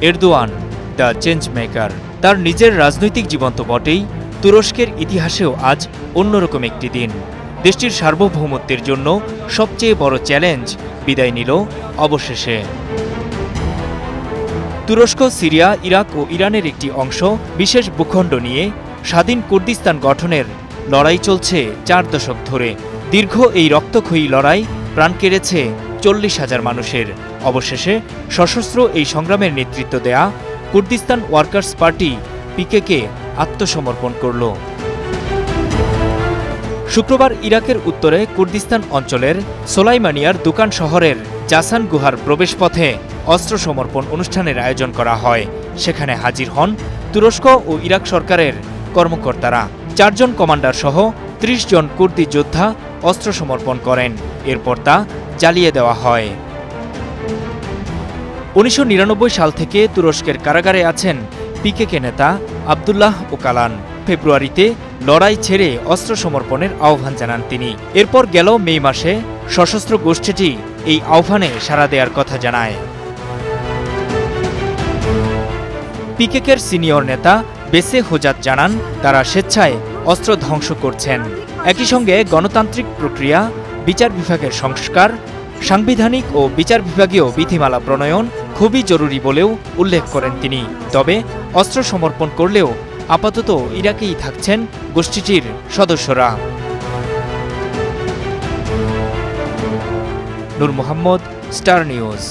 Erdogan the change maker. তার নিজের রাজনৈতিক জীবন তো বটেই, তুরস্কের ইতিহাসেও আজ অন্যরকম একটি দিন। দেশটির সার্বভৌমত্বের জন্য সবচেয়ে বড় চ্যালেঞ্জ বিদায় নিল অবশেষে। তুরস্ক, সিরিয়া, ইরাক ও ইরানের একটি অংশ বিশেষ ভূখণ্ড নিয়ে স্বাধীন কুর্দিস্তান গঠনের লড়াই চলছে 4 দশক ধরে। দীর্ঘ এই রক্তক্ষয়ী লড়াই প্রাণ কেড়েছে 40,000 মানুষের। অবশেষে সশস্ত্র এই সংগ্রামের নেতৃত্ব দেয়া কুর্দিস্তান ওয়ার্কার্স পার্টি পিকেকে আত্মসমর্পণ করল। শুক্রবার ইরাকের উত্তরে কুর্দিস্তান অঞ্চলের সোলাইমানিয়ার দুকান শহরের জাসান গুহার প্রবেশপথে অস্ত্র সমর্পণ অনুষ্ঠানের আয়োজন করা হয়। সেখানে হাজির হন তুরস্ক ও ইরাক সরকারের কর্মকর্তারা। 4 জন কমান্ডার সহ 30 জন কুর্দি যোদ্ধা অস্ত্র সমর্পণ করেন। এরপর তা জ্বালিয়ে দেওয়া হয়। 1999 সাল থেকে তুরস্কের কারাগারে আছেন পিকেকে নেতা আবদুল্লাহ ওকালান। ফেব্রুয়ারিতে লড়াই ছেড়ে অস্ত্র সমর্পণের আহ্বান জানান তিনি। এরপর গেল মে মাসে সশস্ত্র গোষ্ঠীটি এই আহ্বানে সাড়া দেওয়ার কথা জানায়। পিকেকের সিনিয়র নেতা বেসে হোজাত জানান, তারা স্বেচ্ছায় অস্ত্র ধ্বংস করছেন। একই সঙ্গে গণতান্ত্রিক প্রক্রিয়া, বিচার বিভাগের সংস্কার, সাংবিধানিক ও বিচার বিভাগীয় বিধিমালা প্রণয়ন খুবই জরুরি বলেও উল্লেখ করেন তিনি। তবে অস্ত্র সমর্পণ করলেও আপাতত ইরাকেই থাকছেন গোষ্ঠীটির সদস্যরা। নূর মোহাম্মদ, স্টার নিউজ।